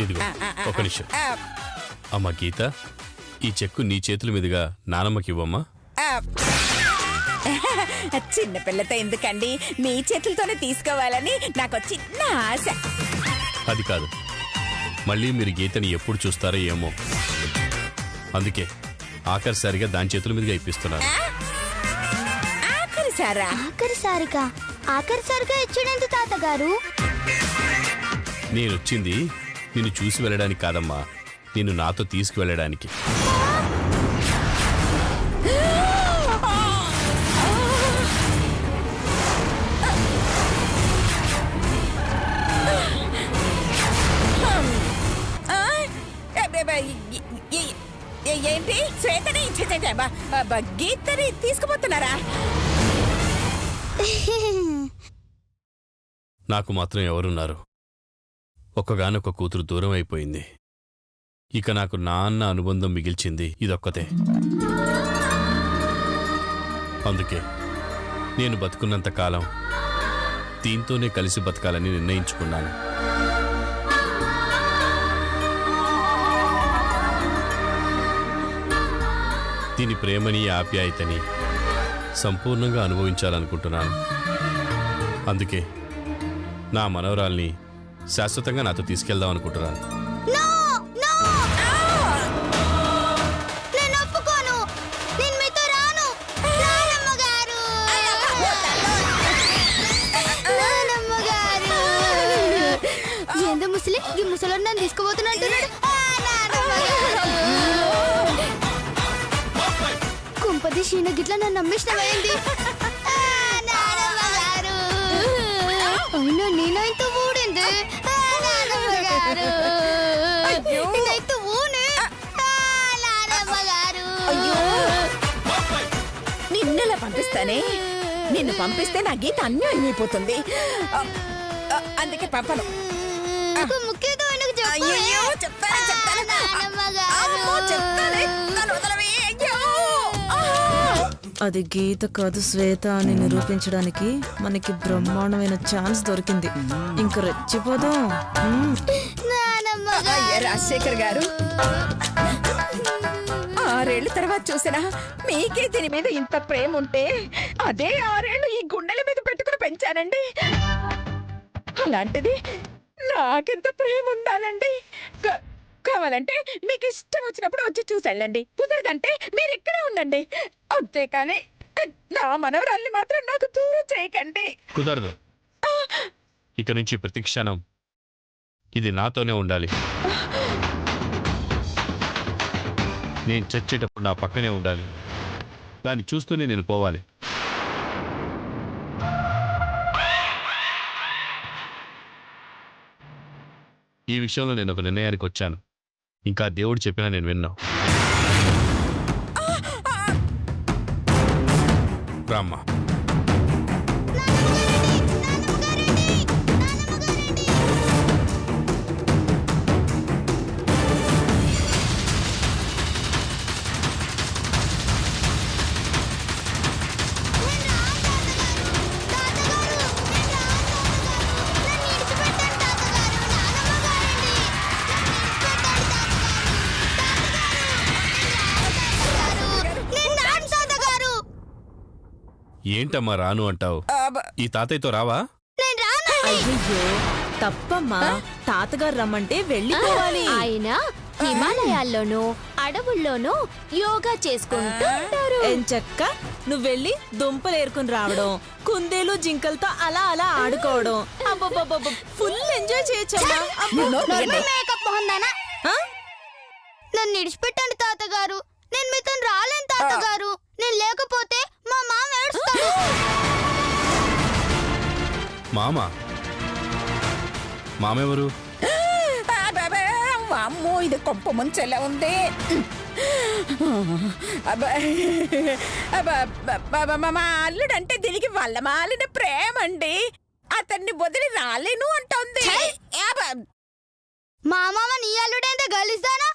ఇదిగో ఒక నిమిషం. అమ్మా గీత, ఈ చెక్కు నీ చేతుల మీదుగా నానమ్మకి ఇవ్వమ్మా. చిన్నపిల్లతో ఎందుకండి, మీ చేతులతోనే తీసుకోవాలని నాకు చిన్న ఆశ. అది కాదు, మళ్ళీ మీరు గీతని ఎప్పుడు చూస్తారో ఏమో, అందుకే ఆఖరిసారిగా దాని చేతుల మీదుగా ఇప్పిస్తున్నారు. ఆఖరిసారిగా ఇచ్చాడంత తాతగారు. నేనొచ్చింది నిన్ను చూసి వెళ్ళడానికి కాదమ్మా, నిన్ను నాతో తీసుకువెళ్ళడానికి. ఏంటి శ్వేతని గీతని తీసుకుపోతున్నారా? నాకు మాత్రం ఎవరున్నారు? ఒక్కగానొక్క కూతురు దూరం అయిపోయింది. ఇక నాకు నాన్న అనుబంధం మిగిల్చింది ఇదొక్కతే. అందుకే నేను బతుకున్నంత కాలం దీంతోనే కలిసి బతకాలని నిర్ణయించుకున్నాను. దీని ప్రేమని ఆప్యాయతని సంపూర్ణంగా అనుభవించాలనుకుంటున్నాను. అందుకే నా మనవరాల్ని శాశ్వతంగా నాతో తీసుకెళ్దాం అనుకుంటున్నాను. ముసలి నన్ను తీసుకుపోతున్నట్టు కుంపది షీన గిట్ల నన్ను నమ్మిష్టమైంది. అయినా నేనైతే ఊడింది. నిన్నెలా పంపిస్తానే? నిన్ను పంపిస్తే నా గీత అన్యాయం అయిపోతుంది. అందుకే పంపను. అది గీత కాదు శ్వేత అని నిరూపించడానికి మనకి బ్రహ్మాండమైన ఛాన్స్ దొరికింది. ఇంక రెచ్చిపోదాం. రాజశేఖర్ గారు, 6 ఏళ్ల తర్వాత చూసినా మీకే దీని మీద ఇంత ప్రేమ ఉంటే అదే 6 ఏళ్ళు ఈ గుండెల మీద పెట్టుకుని పెంచానండి. అలాంటిది నాకెంత ప్రేమ ఉండాలండి. కావాలంటే మీకు ఇష్టం వచ్చినప్పుడు వచ్చి చూసెళ్ళండి, కుదరదంటే మీరు ఇక్కడే ఉండండి. అంతేకాని నా మనవరాల్ని మాత్రం నాకు దూరం చేయకండి. కుదరదు. ఇక నుంచి ప్రతి క్షణం ఇది నాతోనే ఉండాలి. నేను చచ్చేటప్పుడు నా పక్కనే ఉండాలి. దాన్ని చూస్తూనే నేను పోవాలి. ఈ విషయంలో నేను ఒక నిర్ణయానికి వచ్చాను. ఇంకా దేవుడు చెప్పినా నేను విన్నా. రామ్మా. ఏంటమ్మా రాను అంటావు? ఈ తాతయ్యతో రావా? అయ్యో తప్పమ్మా, తాతగారు రమ్మంటే వెళ్ళిపోవాలి. ఆయన హిమాలయాల్లోనూ అడవుల్లోనూ యోగా చేసుకుంటారు. ఎంచక్క నువ్వు వెళ్ళి దుంపలు ఏరుకుని రావడం, కుందేలు జింకలతో అలా అలా ఆడుకోవడం, అబ్బబ్బబ్బ ఫుల్ ఎంజాయ్ చేయొచ్చమ్మా. నన్ను ఇడిచిపెట్టండి తాతగారు. నేను మీతో రాలేను తాతగారు. నేను లేకపోతే మా మామ ఏడుస్తాడు. మామెవరు? అమ్మో, ఇది కొంప ముంచెలా ఉంది. మా అల్లుడంటే దీనికి వల్ల మాలిన ప్రేమ అండి. అతన్ని వదిలి రాలేను అంటోంది. మా మామ నీ అల్లుడేంత గలిస్తానా?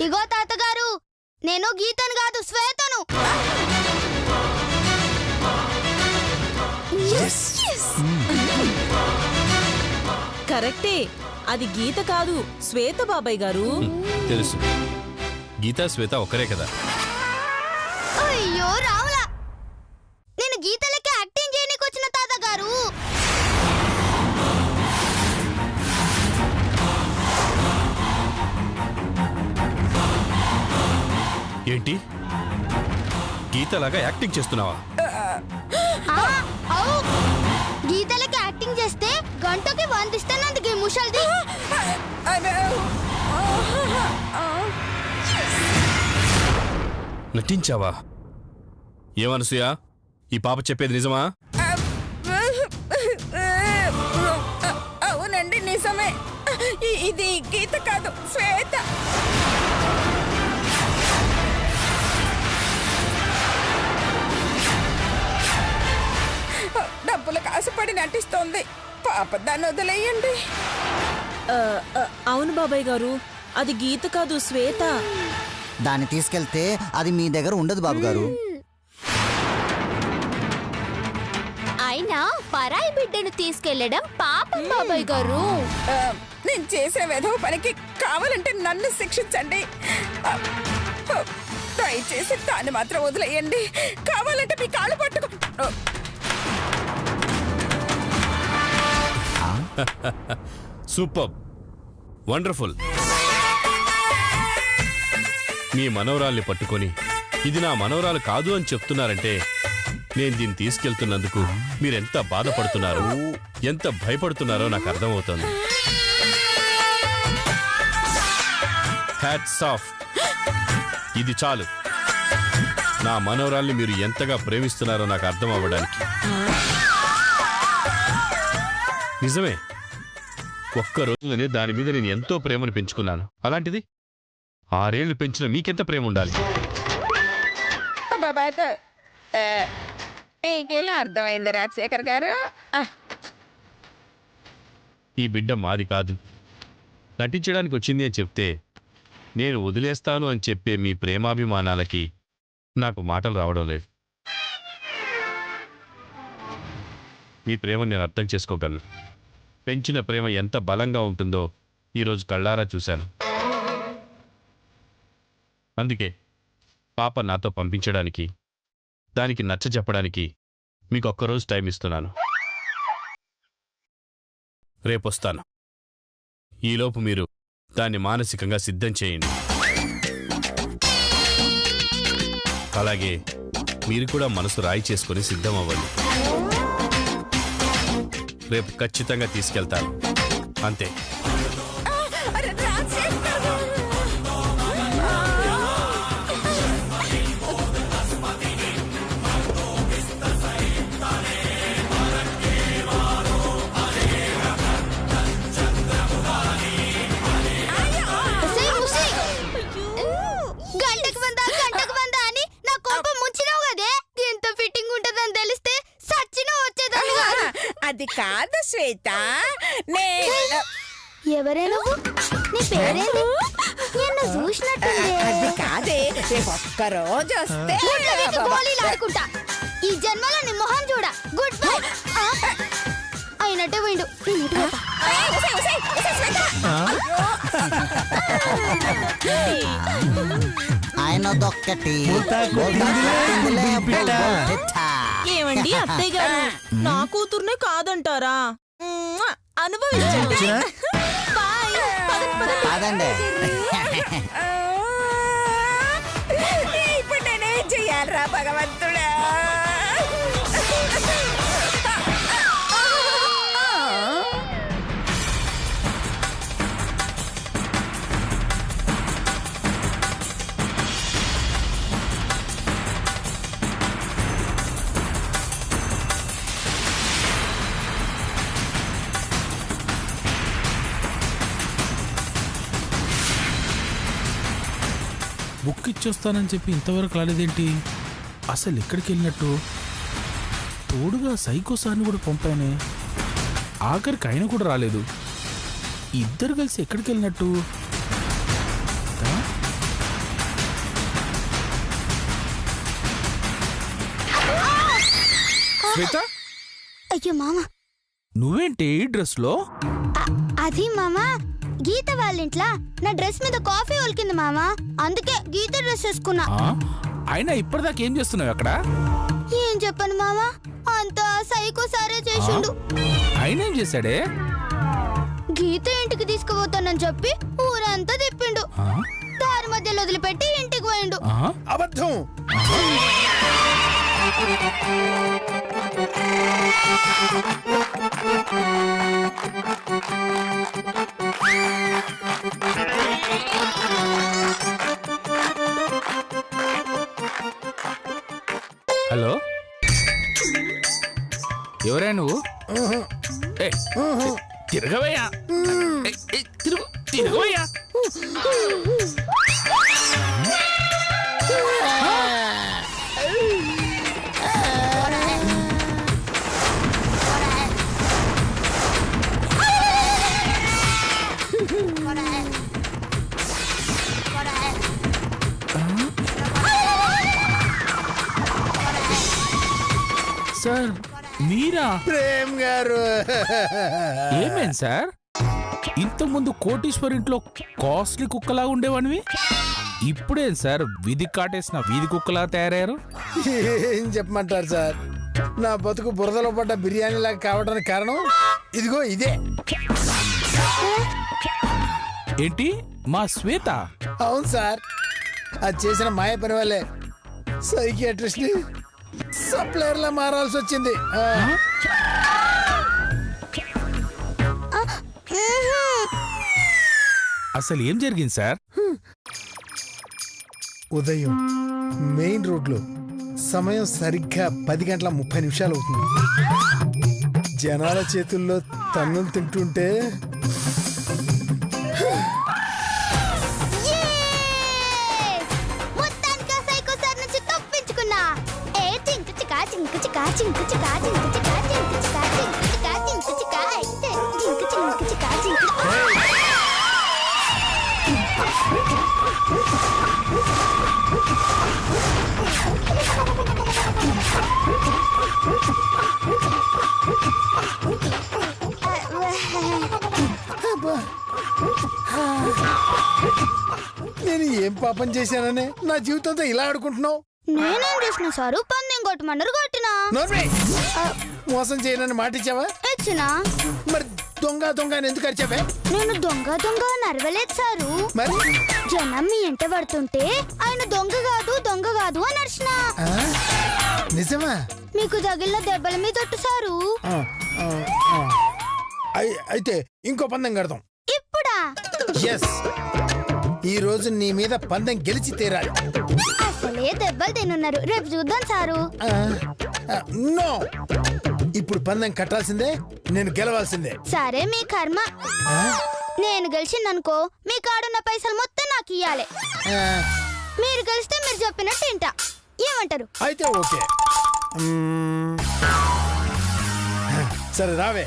ఇగో తాతగారు, నేను గీతను కాదు శ్వేతను. కరెక్టే. అది గీత కాదు, శ్వేత బాబాయ్ గారు. తెలుసు, గీతా శ్వేత ఒకరే కదా. అయ్యో రావులా, నేను గీతలకి యాక్టింగ్ చేయడానికి వచ్చిన తాతగారు. ఏంటి, గీతలాగా యాక్టింగ్ చేస్తున్నావా? అవు, గీతలకి యాక్టింగ్ చేస్తే గంటకి 100 ఇస్తానందుకు ఈ ముషల్ది. నటించావా? ఏమనసూయ, ఈ పాప చెప్పేది నిజమా? అవునండి, నిజమే. ఇది గీత కాదు, శ్వేత. డబ్బులకు ఆశపడి నటిస్తోంది. పాప, దాన్ని వదిలేయండి. అవును బాబాయ్ గారు, అది గీత కాదు, శ్వేత. దాన్ని తీసుకెళ్తే అది మీ దగ్గర ఉండదు బాబు గారు. అయినా పరాయి బిడ్డను తీసుకెళ్లడం పాపం బాబాయ్ గారు. నేను చేసిన వెధవ పనికి కావాలంటే నన్ను శిక్షించండి. దయచేసి దాన్ని మాత్రం వదిలేయండి. కావాలంటే మీ కాళ్ళు పట్టుకో. Super, wonderful. మీ మనవరాల్ని పట్టుకొని ఇది నా మనవరాలు కాదు అని చెప్తున్నారంటే నేను దీన్ని తీసుకెళ్తున్నందుకు మీరెంత బాధపడుతున్నారో, ఎంత భయపడుతున్నారో నాకు అర్థమవుతోంది. Hats off. ఇది చాలు, నా మనవరాల్ని మీరు ఎంతగా ప్రేమిస్తున్నారో నాకు అర్థం అవ్వడానికి. నిజమే, ఒక్క రోజులోనే దాని మీద నేను ఎంతో ప్రేమను పెంచుకున్నాను. అలాంటిది 6 ఏళ్లు పెంచిన మీకెంత ప్రేమ ఉండాలి? మీకేలా అర్థమైంది రాజశేఖర్ గారు? ఈ బిడ్డ మాది కాదు, నటించడానికి వచ్చింది అని చెప్తే నేను వదిలేస్తాను అని చెప్పే మీ ప్రేమాభిమానాలకి నాకు మాటలు రావడం లేదు. మీ ప్రేమ నేను అర్థం చేసుకోగలను. పెంచిన ప్రేమ ఎంత బలంగా ఉంటుందో ఈరోజు కళ్ళారా చూశాను. అందుకే పాప నాతో పంపించడానికి, దానికి నచ్చ చెప్పడానికి మీకు ఒక్కరోజు టైం ఇస్తున్నాను. రేపొస్తాను. ఈలోపు మీరు దాన్ని మానసికంగా సిద్ధం చేయండి. అలాగే మీరు కూడా మనసు రాయి చేసుకుని సిద్ధం అవ్వండి. రేపు ఖచ్చితంగా తీసుకెళ్తాను, అంతే. గంటకు వంద అని నా కోపం ముంచినావు కదే. ఎంత ఫిట్టింగ్ ఉంటదని తెలిస్తే సచ్చినా వచ్చేదాన్ని కాదు. అది కాదు శ్వేత. ఎవరే నువ్వు? నీ పేరేంటి? నిన్ను చూసినట్టుంది. అది కాదే, రేపు ఒక్కరోజు వస్తే ఆడుకుంటా. ఈ జన్మలో నీ మొహం చూడ. Good bye. అయినట్టే పోయిండు. ఆయన దొక్కటి ఏమండి అత్తయ్య గారు, నా కూతుర్నే కాదంటారా? అనుభవించండి. బాయ్. కాదండి. ఇప్పుడు నేనేం చెయ్యాలరా భగవంతుడా? బుక్ ఇచ్చొస్తానని చెప్పి ఇంతవరకు రాలేదేంటి? అసలు ఎక్కడికి వెళ్ళినట్టు? తోడుగా సైకో సార్ని కూడా పంపానే, ఆఖరికి ఆయన కూడా రాలేదు. ఇద్దరు కలిసి ఎక్కడికి వెళ్ళినట్టు? శ్వేత, అయ్యో మామ, నువ్వేంటి ఈ డ్రెస్లో? అది మామా గీత వాళ్ళ ఇంట్లో నా డ్రెస్ మీద కాఫీ ఒలికింది మామా, అందుకే గీత డ్రెస్ వేసుకున్నా. అయినా ఇప్పటిదాకా ఏం చేస్తున్నావు అక్కడ? ఏం చెప్పను మామా, అంతా సైకో సారే చేసిండు. ఆయన ఏం చేశాడే? గీత ఇంటికి తీసుకుపోతానని చెప్పి ఊరంతా తిప్పిండు. దారి మధ్యలో వదిలిపెట్టి ఇంటికి పోయిండు. అబద్ధం. హలో, ఎవరా నువ్వు? తిరగవయ్యా, తిరగవయ్యా. సార్ మీరా? ప్రేమ్ గారు, ఏమైంది సార్? ఇంతకుముందు కోటీశ్వర్ ఇంట్లో కాస్ట్లీ కుక్కలా ఉండేవాడివి, ఇప్పుడేం సార్ వీధి కాటేసిన వీధి కుక్కలా తయారయ్యారు? ఏం చెప్పమంటారు సార్, నా బతుకు బురదలో పడ్డ బిర్యానీ లాగా కావడానికి కారణం ఇదిగో ఇదే. ఏంటి మా శ్వేత? అవును సార్, అది చేసిన మాయ పని వల్లే సైకియాట్రిస్ట్ ని సప్లయర్ లా మారాల్సి వచ్చింది. అసలు ఏం జరిగింది సార్? ఉదయం మెయిన్ రోడ్ లో సమయం సరిగ్గా 10 గంటల 30 నిమిషాలు అవుతుంది. జనాల చేతుల్లో తన్నులు తింటుంటే మొత్తానికి సైకో సార్ నుంచి తప్పించుకున్నా. ఏ చింకు చికా చింకు చికా చింకు చికా చింకు చికా చింకు చికా చింకు చికా చింకు చికా అయితే చింకు చింకు చికా చింకు. నేను ఏం పాపం చేశాననే నా జీవితంతో ఇలా ఆడుకుంటున్నావు? నేనేం చేసిన సారు, పందెం కొట్టమన్నారు కొట్టినా. నోర్మి! మోసం చేయనని మాట ఇచ్చావా? ఇచ్చినా. మరి దొంగ దొంగ అని ఎందుకు అరిచావే? నేను దొంగ దొంగ నరవలేదు సారు. మరి జనం మీ ఎంట పడుతుంటే ఆయన దొంగ కాదు అని అరిచిన. నిజమా? మీకు తగిలిన దెబ్బల మీద తొట్టు సారు. అయితే ఇంకో పందెం కడతాం. ఇప్పుడా? ఎస్, ఈ రోజు నీ మీద పందెం గెలిచి తీరాలి. అసలే దెబ్బలు తినున్నారు, రేపు చూద్దాం సారు. నో, ఇప్పుడు పందెం కట్టాల్సిందే, నేను గెలవాల్సిందే. సరే మీ కర్మ. నేను గెలిచిందనుకో మీ కాడున్న పైసలు మొత్తం నాకు ఇయ్యాలి. మీరు గెలిస్తే మీరు చెప్పినట్టు తింటా. ఏమంటారు? అయితే ఓకే. సరే రావే.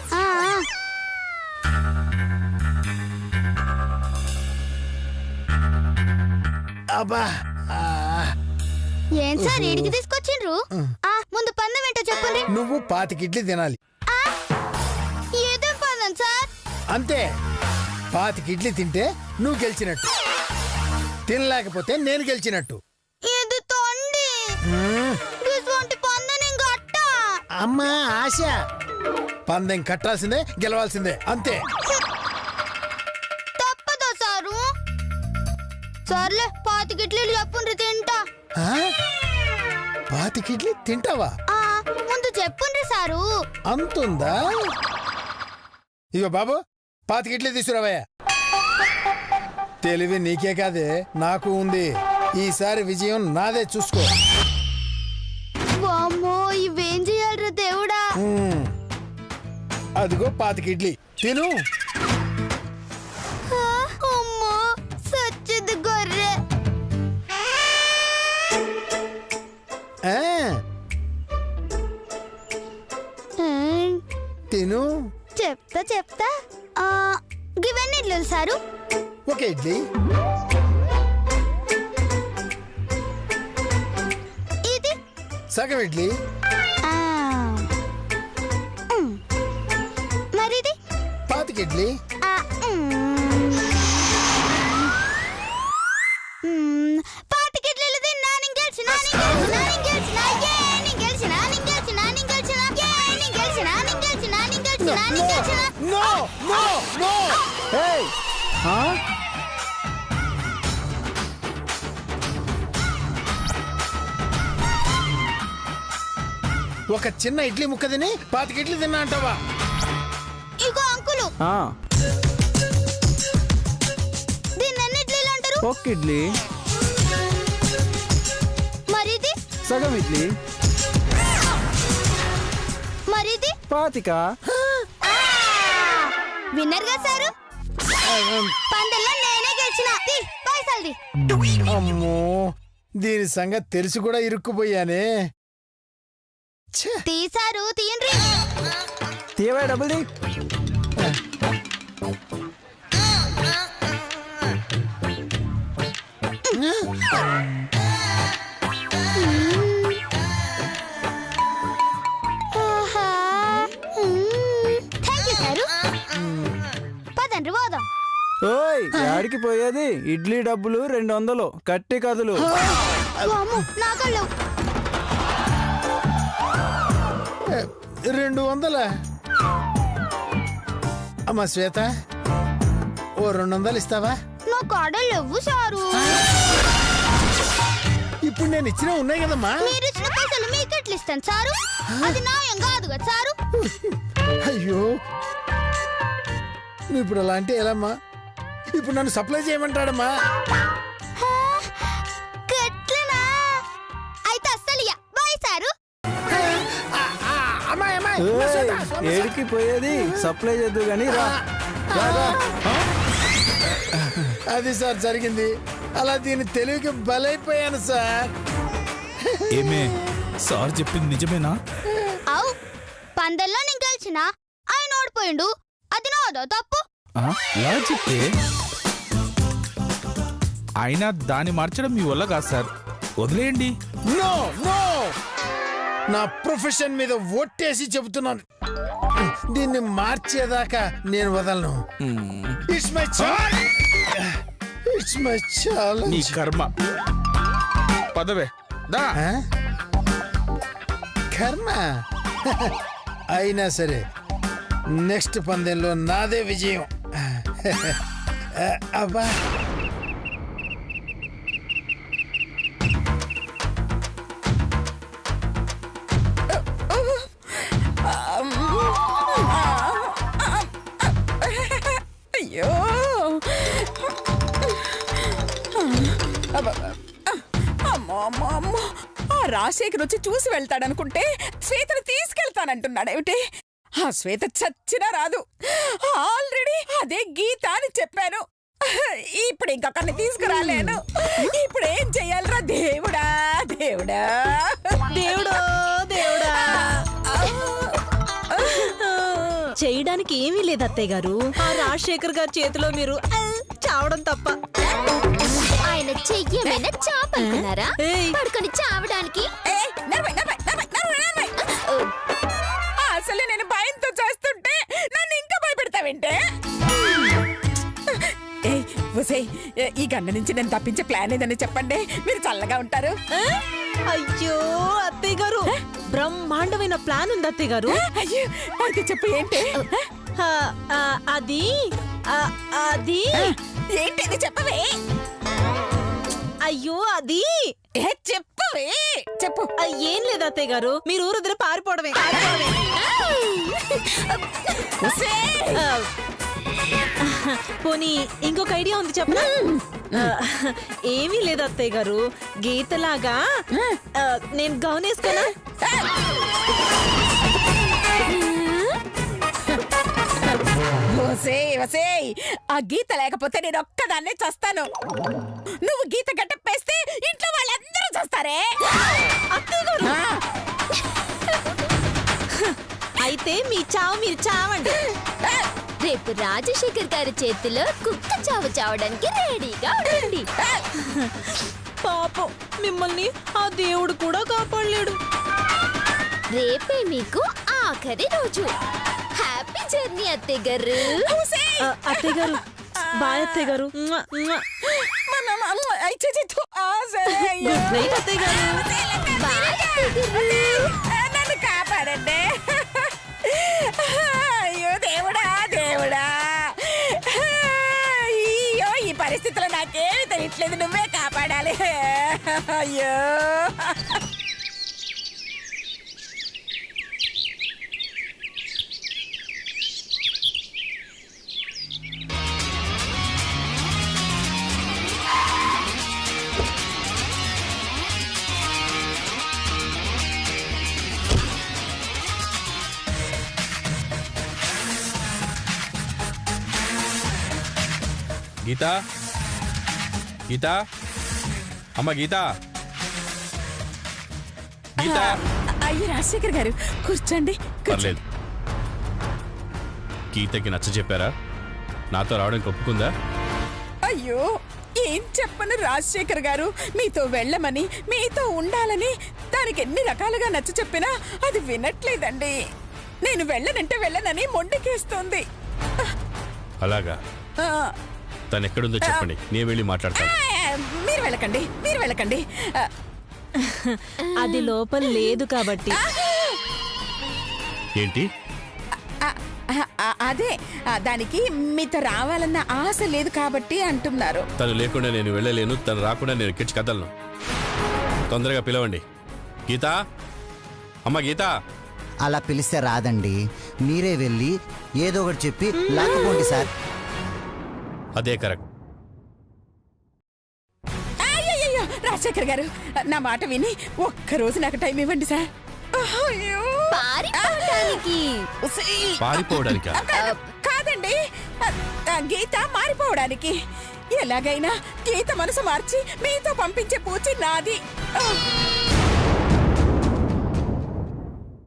అబ్బా, ఏం సార్ ఈడికి తీసుకొచ్చిండ్రు? ముందు పందెం ఏంటో చెప్పండి. నువ్వు 25 ఇడ్లీ తినాలి. ఏదో పందెం సార్? అంతే, 25 ఇడ్లీ తింటే నువ్వు గెలిచినట్టు, తినలేకపోతే నేను గెలిచినట్టు. ఇది తొండి. ఇటువంటి పందెం ఇంకా అట్టా. అమ్మా ఆశ, పందెం కట్టాల్సిందే, గెలవాల్సిందే, అంతే. తప్పదా సారు? సర్లే 25 ఇడ్లీలు చెప్పుండ్రి తింటా. 25 ఇడ్లీ తింటావా? ముందు చెప్పుండ్రి సారు. అంతుందా? ఇగో బాబు, 25 ఇడ్లీ తీసుకురావయ్యా. తెలివి నీకే కాదే నాకు ఉంది, ఈసారి విజయం నాదే, చూసుకో. వామ్మో, ఇవేం చేయాలరా దేవుడా? అదిగో 25 ఇడ్లీ తిను. అమ్మో, సచ్చింది గొర్రె. తిను. చెప్తా. గివన్నీ ఇడ్లీలు సారు. ఒక ఇడ్లీ. ఇది సగం ఇడ్లీ. మరిది 25 ఇడ్లీ. నో నో నో ఒక చిన్న ఇడ్లీ ముక్క తిని 25 ఇడ్లీ తిన్నా అంటావా? ఇగో అంకులు దీన్ని ఎన్ని ఇడ్లీలు అంటారు? ఒక్క ఇడ్లీ. మరిది సగం ఇడ్లీ. మరిది 25. విన్నర్ గా సారు పందెల్లో నేనే గెలిచిన పైసల్ది. అమ్మో దీని సంగతి తెలిసి కూడా ఇరుక్కుపోయానే. తీసారు తీయండి. తీయవా డబ్బులు తీ. Thank you sir. పదండ్రి పోదాం. ఓయ్ యాడికి పోయేది? ఇడ్లీ డబ్బులు 200 కట్టి కదులు. నాకళ్ళు 200. అమ్మా శ్వేత ఓ 200 ఇస్తావా? నా కాడలు లేవు సారు. ఇప్పుడు నేను ఇచ్చిన ఉన్నాయి కదమ్మా. మీరు ఇచ్చిన పైసలు మీకు ఎట్లా ఇస్తాను సారు? అది న్యాయం కాదు కదా సారు. అయ్యో నువ్వు ఇప్పుడు అలా అంటే ఎలామ్మా? ఇప్పుడు నన్ను సప్లై చేయమంటాడమ్మా. గట్లనా? అయితే అస్సలు బాయ్ సారు. ఏడికి పోయేది? సప్లై చేద్దు గాని రా. అది సార్ జరిగింది. అలా దీని తెలివికి బలైపోయాను సార్. ఏమే సార్ చెప్పింది నిజమేనా? అవు పందెల్లో నేను గెలిచిన ఆయన ఓడిపోయిండు. అది నాదో తప్పు. ఎలా చెప్తే అయినా దాన్ని మార్చడం మీ వల్ల కాదు సార్, వదిలేయండి. నో నో నా ప్రొఫెషన్ మీద ఒట్టేసి చెబుతున్నాను, దీన్ని మార్చేదాకా నేను వదలను. It's my challenge. It's my knee challenge. కర్మ. పదవే దా. కర్మ అయినా సరే నెక్స్ట్ పందెంలో నాదే విజయం. అబ్బా అయ్యో అమ్మో అమ్మో అమ్మో ఆ రాజశేఖర్ వచ్చి చూసి వెళ్తాడనుకుంటే శ్వేతను తీసుకెళ్తానంటున్నాడేమిటి? ఆ శ్వేత చచ్చినా రాదు. ఆల్రెడీ అదే గీత అని చెప్పాను. ఇప్పుడు ఇంకొకరిని తీసుకురాలేను. ఇప్పుడు ఏం చెయ్యాలరా దేవుడా దేవుడా దేవుడో దేవుడా. చేయడానికి ఏమీ లేదు అత్తయ్య గారు. ఆ రాజశేఖర్ గారి చేతిలో మీరు చావడం తప్ప. ఆయన చెయ్యమైనా చాపనుకున్నారా? పడుకొని చావడానికి. అసలు నేను భయంతో చేస్తుంటే నన్ను ఇంకా భయపెడతావేంటే? ఈ గండ నుంచి నేను తప్పించే ప్లాన్ ఏదని చెప్పండి, మీరు చల్లగా ఉంటారు. అయ్యో అత్తయ్య గారు, బ్రహ్మాండమైన ప్లాన్ ఉంది అత్తయ్య గారు. అయ్యో అయితే చెప్పు ఏంటి? అది అది ఏంటి చెప్పవే? అయ్యో అది చెప్పవే చెప్పు. ఏం లేదు అత్తయ్య గారు, మీరు ఊరు వదిలి పారిపోవడమే. పోనీ ఇంకొక ఐడియా ఉంది చెప్పనా? ఏమీ లేదు అత్తయ్య గారు, గీతలాగా నేను గౌన్ వేసుకోనా? ఆ గీత లేకపోతే నేను ఒక్కదాన్నే చస్తాను. నువ్వు గీత గట్టప్పేస్తే ఇంట్లో వాళ్ళందరూ చస్తారే. అయితే మీ చావు మీరు చావండి. రేపు రాజశేఖర్ గారి చేతిలో కుక్క చావు చావడానికి రెడీగా ఉండండి. పాపం మిమ్మల్ని ఆ దేవుడు కూడా కాపాడలేడు. రేపే మీకు ఆఖరి రోజు. హ్యాపీ జర్నీ అత్తయ్య గారు. అత్తయ్య గారు బాయ్ అత్తయ్య గారు. నన్ను కాపాడండి. అయ్యో దేవుడా. లేదు, నువ్వే కాపాడాలి. అయ్యో గీతా, గీతా, అమ్మ గీతా, గీతా. అయ్యో రాజశేఖర్ గారు కూర్చోండి. పర్లేదు. గీతకి నచ్చ చెప్పారా? నాతో రావడానికి ఒప్పుకుందా? అయ్యో ఏం చెప్పను రాజశేఖర్ గారు, మీతో వెళ్ళమని మీతో ఉండాలని దానికి ఎన్ని రకాలుగా నచ్చ చెప్పినా అది వినట్లేదండి. నేను వెళ్ళనంటే వెళ్ళనని మొండికేస్తోంది. అలాగా? తను ఎక్కడుందో చెప్పండి, నేను వెళ్ళి మాట్లాడతాను. మీరు వెళ్ళకండి, మీరు వెళ్ళకండి. అది లోపల లేదు కాబట్టి. ఏంటి? అదే దానికి మీతో రావాలన్న ఆశ లేదు కాబట్టి అంటున్నారు. తను లేకుండా నేను వెళ్ళలేను, తను రాకుండా నేను ఎక్కించి కదలను. తొందరగా పిలవండి. గీతా, అమ్మ గీతా. అలా పిలిస్తే రాదండి, మీరే వెళ్ళి ఏదో ఒకటి చెప్పి లాక్కుపోండి సార్. అదే కరెక్ట్. అయ్యో రాజశేఖర్ గారు, నా మాట విని ఒక్కరోజు నాకు టైం ఇవ్వండి సార్. పారిపోవడానికా? కాదండి, గీత మారిపోవడానికి. ఎలాగైనా గీత మనసు మార్చి మీతో పంపించే పూచి నాది.